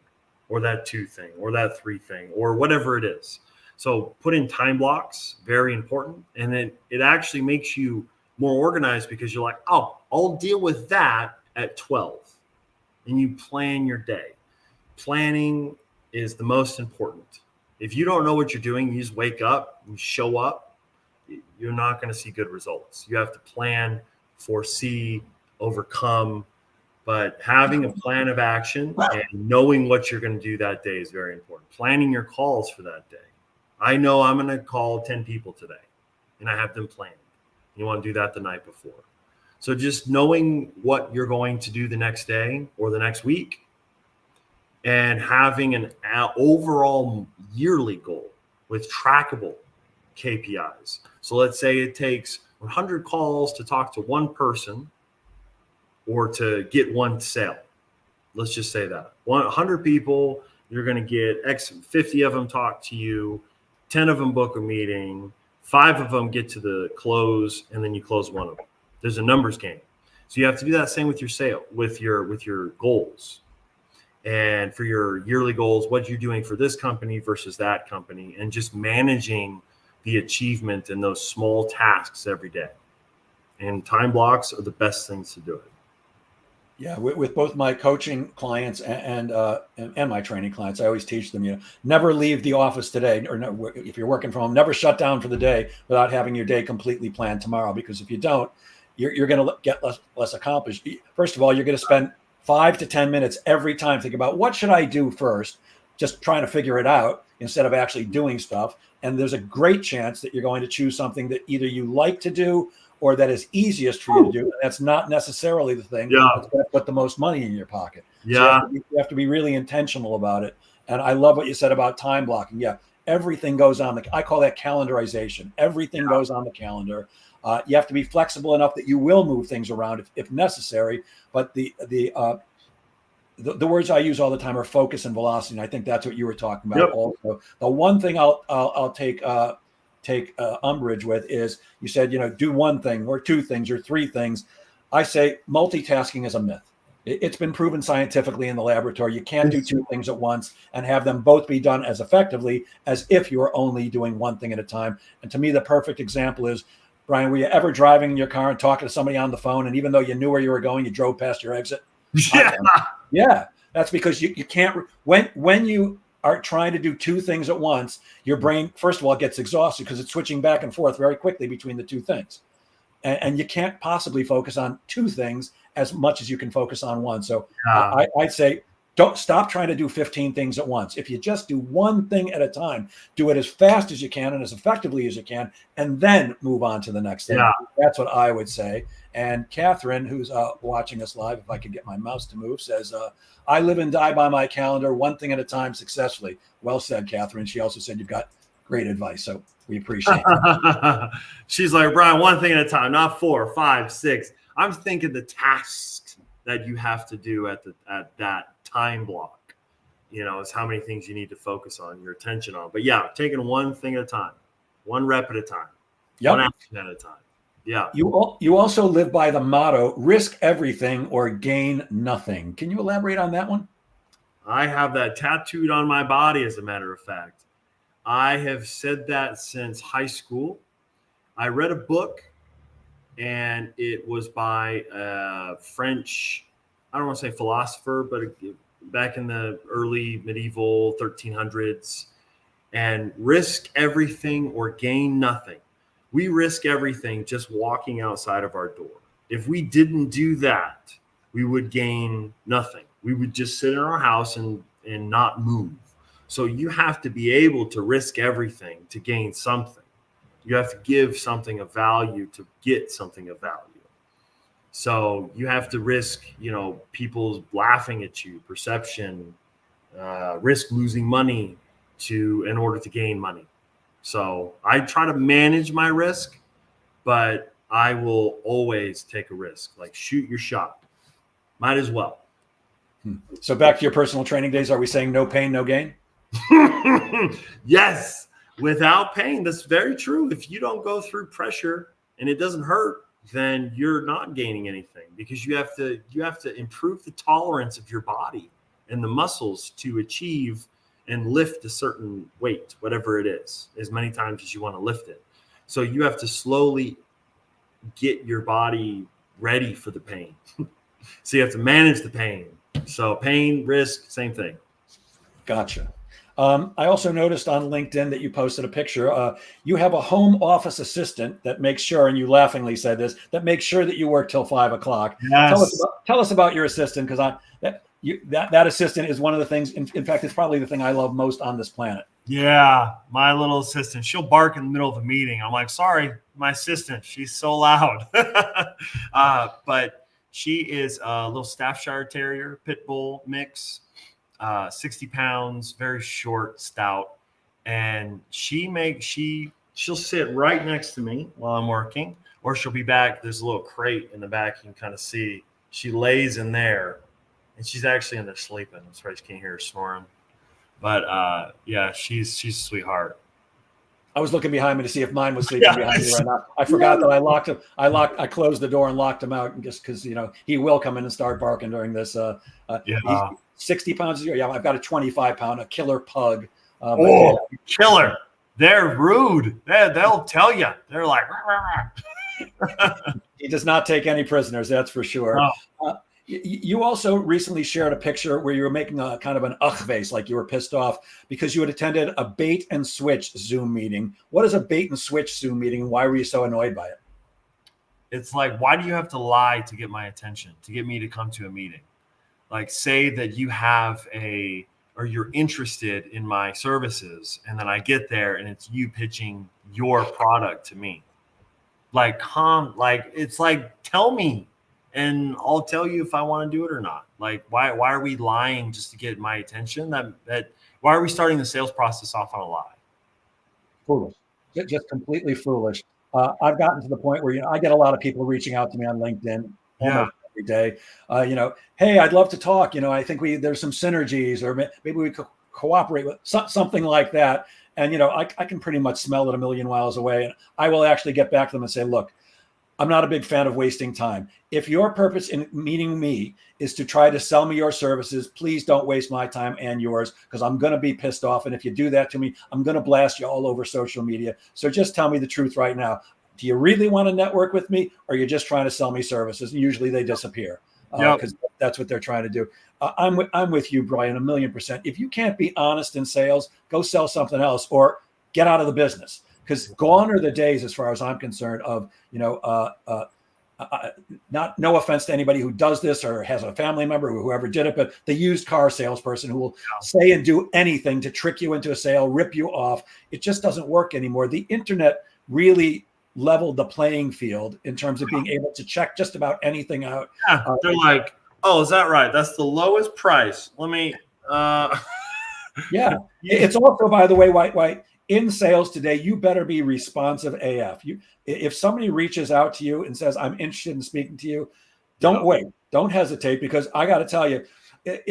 or that two thing or that three thing or whatever it is. So put in time blocks, very important. And then it actually makes you more organized because you're like, oh, I'll deal with that at 12. And you plan your day. Planning is the most important. If you don't know what you're doing, you just wake up, you show up, you're not going to see good results. You have to plan, foresee, overcome, but having a plan of action and knowing what you're going to do that day is very important. Planning your calls for that day. I know I'm going to call 10 people today, and I have them planned. You want to do that the night before. So just knowing what you're going to do the next day or the next week, and having an overall yearly goal with trackable KPIs. So let's say it takes 100 calls to talk to one person or to get one sale. Let's just say that 100 people, you're going to get 50 of them talk to you, 10 of them book a meeting, 5 of them get to the close, and then you close one of them. There's a numbers game. So you have to do that same with your sale, with your goals. And for your yearly goals, what you're doing for this company versus that company, and just managing the achievement in those small tasks every day. And time blocks are the best things to do it. Yeah, with both my coaching clients and my training clients, I always teach them, never leave the office today, or no, if you're working from home, never shut down for the day without having your day completely planned tomorrow. Because if you don't, you're going to get less accomplished. First of all, you're going to spend 5 to 10 minutes every time thinking about what should I do first, just trying to figure it out instead of actually doing stuff. And there's a great chance that you're going to choose something that either you like to do or that is easiest for you to do. And that's not necessarily the thing that's going to put the most money in your pocket. Yeah. So you have to be really intentional about it. And I love what you said about time blocking. Yeah, everything goes on I call that calendarization. Everything goes on the calendar. You have to be flexible enough that you will move things around if necessary. But the words I use all the time are focus and velocity. And I think that's what you were talking about. Also, the one thing I'll take umbrage with is you said, do one thing or two things or three things. I say multitasking is a myth. It's been proven scientifically in the laboratory. You can't do two things at once and have them both be done as effectively as if you were only doing one thing at a time. And to me, the perfect example is, Bryan, were you ever driving in your car and talking to somebody on the phone, and even though you knew where you were going, you drove past your exit? Yeah. That's because you can't. When you are trying to do two things at once, your brain, first of all, gets exhausted because it's switching back and forth very quickly between the two things. And you can't possibly focus on two things as much as you can focus on one. So I'd say, don't stop trying to do 15 things at once. If you just do one thing at a time, do it as fast as you can and as effectively as you can, and then move on to the next thing. Yeah. That's what I would say. And Catherine, who's watching us live, if I could get my mouse to move, says, I live and die by my calendar, one thing at a time successfully. Well said, Catherine. She also said you've got great advice. So we appreciate it. She's like, Bryan, one thing at a time, not 4, 5, 6. I'm thinking the tasks that you have to do at that time block, is how many things you need to focus on, your attention on. But yeah, taking one thing at a time, one rep at a time, one action at a time. Yeah. You also live by the motto, risk everything or gain nothing. Can you elaborate on that one? I have that tattooed on my body, as a matter of fact. I have said that since high school. I read a book, and it was by a French, I don't want to say philosopher, but back in the early medieval 1300s, and risk everything or gain nothing. We risk everything just walking outside of our door. If we didn't do that, we would gain nothing. We would just sit in our house and not move. So you have to be able to risk everything to gain something. You have to give something of value to get something of value. So you have to risk, people laughing at you, perception, risk losing money in order to gain money. So I try to manage my risk, but I will always take a risk. Like, shoot your shot. Might as well. So back to your personal training days, are we saying no pain, no gain? Yes. Without pain. That's very true. If you don't go through pressure and it doesn't hurt, then you're not gaining anything, because you have to improve the tolerance of your body and the muscles to achieve and lift a certain weight, whatever it is, as many times as you want to lift it. So you have to slowly get your body ready for the pain. So you have to manage the pain. So pain, risk, same thing. Gotcha. I also noticed on LinkedIn that you posted a picture. You have a home office assistant that makes sure, and you laughingly said this, that makes sure that you work till 5 o'clock. Yes. Tell us about your assistant, because that assistant is one of the things. In fact, it's probably the thing I love most on this planet. Yeah, my little assistant. She'll bark in the middle of a meeting. I'm like, sorry, my assistant. She's so loud. But she is a little Staffordshire Terrier, pit bull mix. 60 pounds, very short, stout. And she'll sit right next to me while I'm working, or she'll be back. There's a little crate in the back. You can kind of see she lays in there, and she's actually in there sleeping. I'm sorry, you can't hear her snoring. But yeah, she's a sweetheart. I was looking behind me to see if mine was sleeping behind me right now. I forgot that I locked him. I closed the door and locked him out, just because he will come in and start barking during this. 60 pounds a year. Yeah, I've got a 25-pound, a killer pug. Killer! They're rude. They'll tell you. They're like. Rah, rah. He does not take any prisoners, that's for sure. No. You also recently shared a picture where you were making a kind of an face, like you were pissed off because you had attended a bait and switch Zoom meeting. What is a bait and switch Zoom meeting, and why were you so annoyed by it? It's like, why do you have to lie to get my attention, to get me to come to a meeting? Like, say that you have or you're interested in my services, and then I get there and it's you pitching your product to me. Like, it's like, tell me, and I'll tell you if I want to do it or not. Like, why are we lying just to get my attention? Why are we starting the sales process off on a lie? Foolish, just completely foolish. I've gotten to the point where I get a lot of people reaching out to me on LinkedIn almost every day. Hey, I'd love to talk. I think there's some synergies, or maybe we could cooperate with something like that. And I can pretty much smell it a million miles away. And I will actually get back to them and say, look, I'm not a big fan of wasting time. If your purpose in meeting me is to try to sell me your services, please don't waste my time and yours, because I'm going to be pissed off. And if you do that to me, I'm going to blast you all over social media. So just tell me the truth right now. Do you really want to network with me, or are you just trying to sell me services? And usually they disappear, because that's what they're trying to do. I'm with you, Bryan, 1,000,000%. If you can't be honest in sales, go sell something else or get out of the business. Because gone are the days, as far as I'm concerned, of no offense to anybody who does this or has a family member or whoever did it, but the used car salesperson who will say and do anything to trick you into a sale, rip you off. It just doesn't work anymore. The internet really leveled the playing field in terms of being able to check just about anything out. They're like, oh, is that right? That's the lowest price. Let me. Yeah. It's also, by the way, why in sales today, you better be responsive AF. If somebody reaches out to you and says, I'm interested in speaking to you, don't wait. Don't hesitate, because I got to tell you,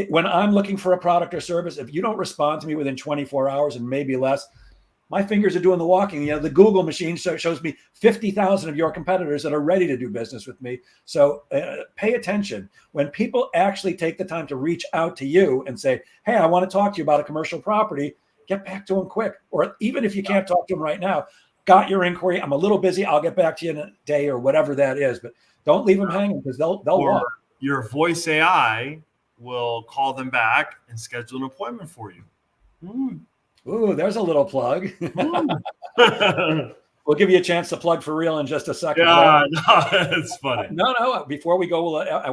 when I'm looking for a product or service, if you don't respond to me within 24 hours and maybe less, My fingers are doing the walking. The Google machine shows me 50,000 of your competitors that are ready to do business with me. So pay attention. When people actually take the time to reach out to you and say, hey, I want to talk to you about a commercial property, get back to them quick. Or even if you can't talk to them right now, got your inquiry. I'm a little busy. I'll get back to you in a day or whatever that is. But don't leave them hanging because they'll walk. Your voice AI will call them back and schedule an appointment for you. Ooh, there's a little plug. We'll give you a chance to plug for real in just a second. Yeah, no, it's funny. No. Before we go, I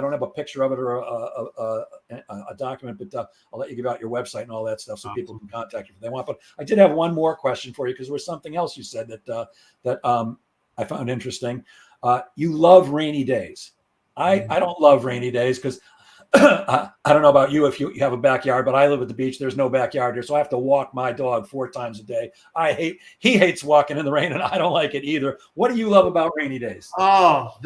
don't have a picture of it or a document, but I'll let you give out your website and all that stuff so people can contact you if they want. But I did have one more question for you because there was something else you said that I found interesting. You love rainy days. I don't love rainy days because I don't know about you if you have a backyard, but I live at the beach. There's no backyard here, so I have to walk my dog 4 times a day. He hates walking in the rain, and I don't like it either. What do you love about rainy days? Oh,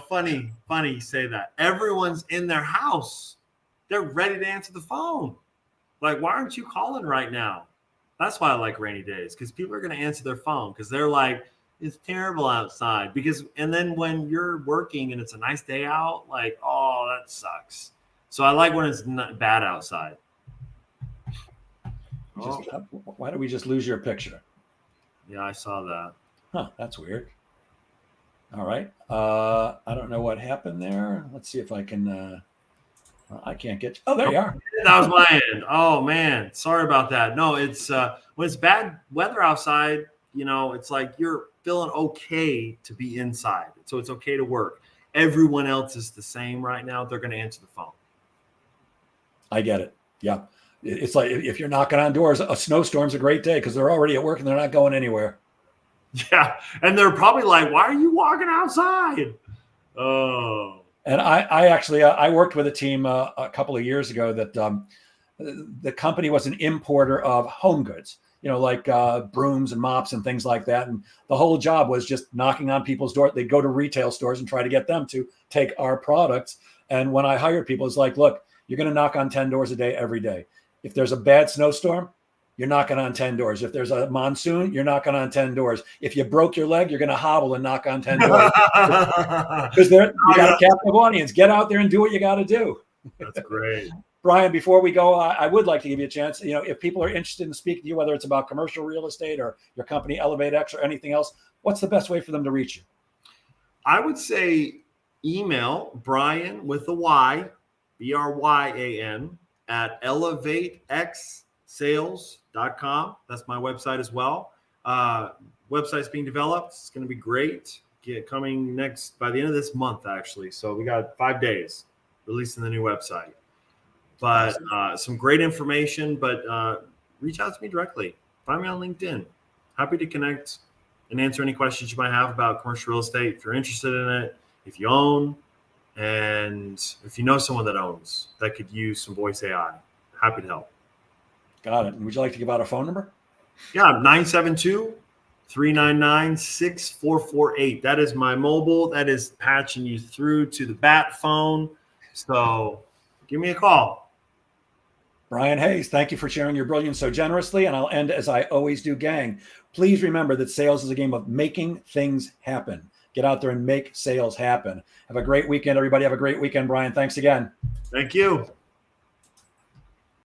funny you say that. Everyone's in their house. They're ready to answer the phone. Like, why aren't you calling right now? That's why I like rainy days, because people are going to answer their phone because they're like, it's terrible outside. And then when you're working and it's a nice day out, like, oh, that sucks. So I like when it's not bad outside. Why did we just lose your picture? Yeah, I saw that. Huh, that's weird. All right. I don't know what happened there. Let's see if I can. I can't get. Oh, there you are. That was my end. Oh man, sorry about that. No, it's when it's bad weather outside. It's like you're feeling okay to be inside, so it's okay to work. Everyone else is the same right now. They're going to answer the phone. I get it. Yeah. It's like if you're knocking on doors, a snowstorm's a great day because they're already at work and they're not going anywhere. Yeah. And they're probably like, why are you walking outside? Oh. And I actually, I worked with a team a couple of years ago that the company was an importer of home goods, like brooms and mops and things like that. And the whole job was just knocking on people's door. They'd go to retail stores and try to get them to take our products. And when I hired people, it's like, look, you're going to knock on 10 doors a day, every day. If there's a bad snowstorm, you're knocking on 10 doors. If there's a monsoon, you're knocking on 10 doors. If you broke your leg, you're going to hobble and knock on 10 doors. Because you got a captive audience. Get out there and do what you got to do. That's great. Bryan, before we go, I would like to give you a chance. If people are interested in speaking to you, whether it's about commercial real estate or your company, ElevateX, or anything else, what's the best way for them to reach you? I would say email Bryan with the Y, Bryan, at elevatexsales.com. That's my website as well. Website's being developed. It's going to be great. Coming by the end of this month, actually. So we got 5 days releasing the new website. But some great information. But reach out to me directly. Find me on LinkedIn. Happy to connect and answer any questions you might have about commercial real estate. If you're interested in it, if you own, and if you know someone that owns that could use some voice AI, happy to help. Got it. And would you like to give out a phone number? Yeah, 972-399-6448. That is my mobile. That is patching you through to the bat phone. So give me a call. Bryan Hayes, thank you for sharing your brilliance so generously. And I'll end as I always do, gang. Please remember that sales is a game of making things happen. Get out there and make sales happen. Have a great weekend, everybody. Have a great weekend, Bryan. Thanks again. Thank you.